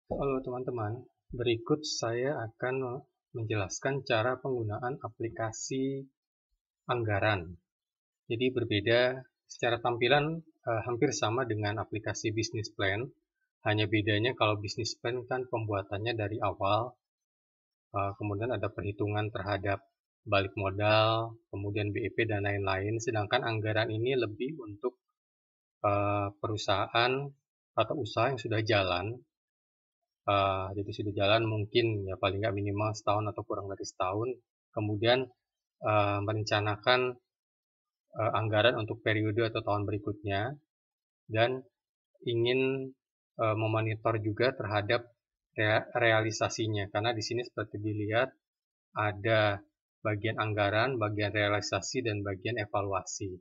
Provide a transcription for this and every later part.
Halo teman-teman, berikut saya akan menjelaskan cara penggunaan aplikasi anggaran. Jadi berbeda secara tampilan hampir sama dengan aplikasi Business Plan, hanya bedanya kalau Business Plan kan pembuatannya dari awal, kemudian ada perhitungan terhadap balik modal, kemudian BEP dan lain-lain, sedangkan anggaran ini lebih untuk perusahaan atau usaha yang sudah jalan. Jadi sudah jalan mungkin ya paling nggak minimal setahun atau kurang dari setahun, kemudian merencanakan anggaran untuk periode atau tahun berikutnya, dan ingin memonitor juga terhadap realisasinya, karena di sini seperti dilihat ada bagian anggaran, bagian realisasi, dan bagian evaluasi.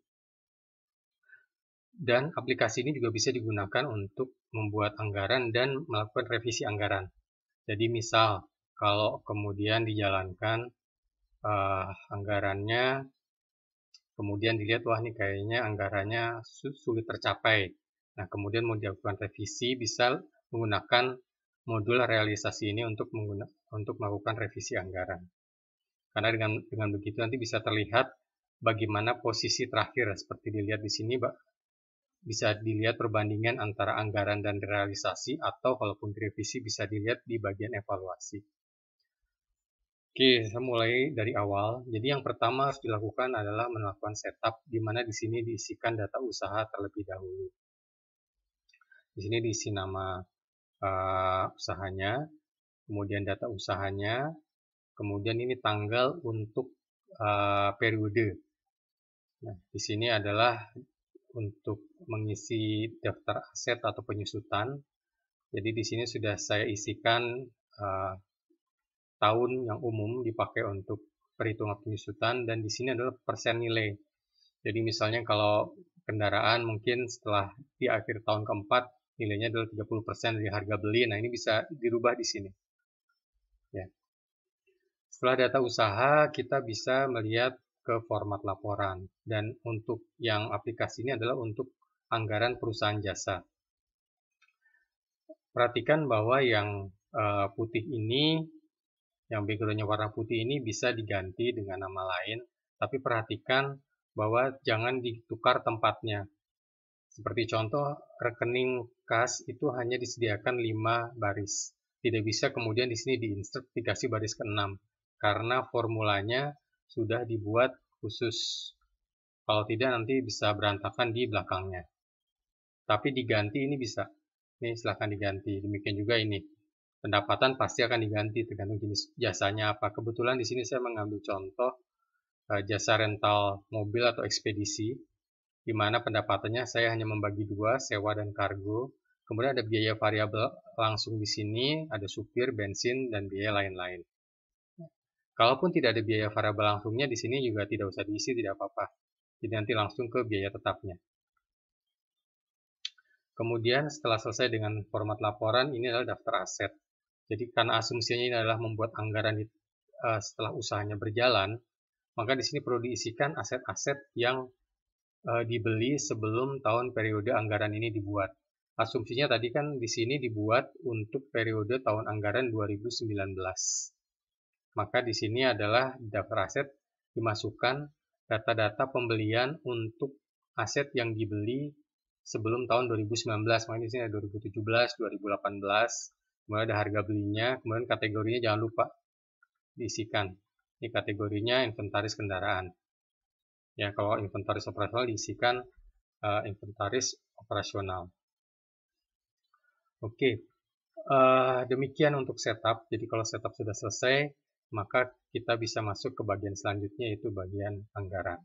Dan aplikasi ini juga bisa digunakan untuk membuat anggaran dan melakukan revisi anggaran. Jadi misal kalau kemudian dijalankan anggarannya, kemudian dilihat wah nih kayaknya anggarannya sulit tercapai. Nah kemudian mau dilakukan revisi, bisa menggunakan modul realisasi ini untuk melakukan revisi anggaran. Karena dengan begitu nanti bisa terlihat bagaimana posisi terakhir seperti dilihat di sini, bisa dilihat perbandingan antara anggaran dan realisasi, atau kalaupun direvisi bisa dilihat di bagian evaluasi. Oke, saya mulai dari awal. Jadi yang pertama harus dilakukan adalah melakukan setup, di mana di sini diisikan data usaha terlebih dahulu. Di sini diisi nama usahanya, kemudian data usahanya, kemudian ini tanggal untuk periode. Nah, di sini adalah untuk mengisi daftar aset atau penyusutan. Jadi di sini sudah saya isikan tahun yang umum dipakai untuk perhitungan penyusutan, dan di sini adalah persen nilai. Jadi misalnya kalau kendaraan mungkin setelah di akhir tahun keempat nilainya adalah 30% dari harga beli. Nah, ini bisa dirubah di sini. Ya. Setelah data usaha, kita bisa melihat ke format laporan. Dan untuk yang aplikasi ini adalah untuk anggaran perusahaan jasa. Perhatikan bahwa yang putih ini, yang backgroundnya warna putih ini bisa diganti dengan nama lain, tapi perhatikan bahwa jangan ditukar tempatnya. Seperti contoh, rekening kas itu hanya disediakan 5 baris. Tidak bisa kemudian di sini diinsert dikasih baris ke-6, karena formulanya sudah dibuat khusus. Kalau tidak nanti bisa berantakan di belakangnya. Tapi diganti ini bisa. Ini silahkan diganti. Demikian juga ini. Pendapatan pasti akan diganti tergantung jenis jasanya apa. Kebetulan di sini saya mengambil contoh jasa rental mobil atau ekspedisi, di mana pendapatannya saya hanya membagi dua, sewa dan kargo. Kemudian ada biaya variabel langsung di sini, ada supir, bensin, dan biaya lain-lain. Kalaupun tidak ada biaya variabel langsungnya, di sini juga tidak usah diisi, tidak apa-apa. Jadi nanti langsung ke biaya tetapnya. Kemudian setelah selesai dengan format laporan, ini adalah daftar aset. Jadi karena asumsinya ini adalah membuat anggaran setelah usahanya berjalan, maka di sini perlu diisikan aset-aset yang dibeli sebelum tahun periode anggaran ini dibuat. Asumsinya tadi kan di sini dibuat untuk periode tahun anggaran 2019. Maka di sini adalah daftar aset dimasukkan data-data pembelian untuk aset yang dibeli sebelum tahun 2019. Makanya di sini ada 2017, 2018, kemudian ada harga belinya, kemudian kategorinya jangan lupa diisikan. Ini kategorinya inventaris kendaraan. Ya, kalau inventaris operasional diisikan inventaris operasional. Oke, demikian untuk setup. Jadi kalau setup sudah selesai, maka kita bisa masuk ke bagian selanjutnya, yaitu bagian anggaran.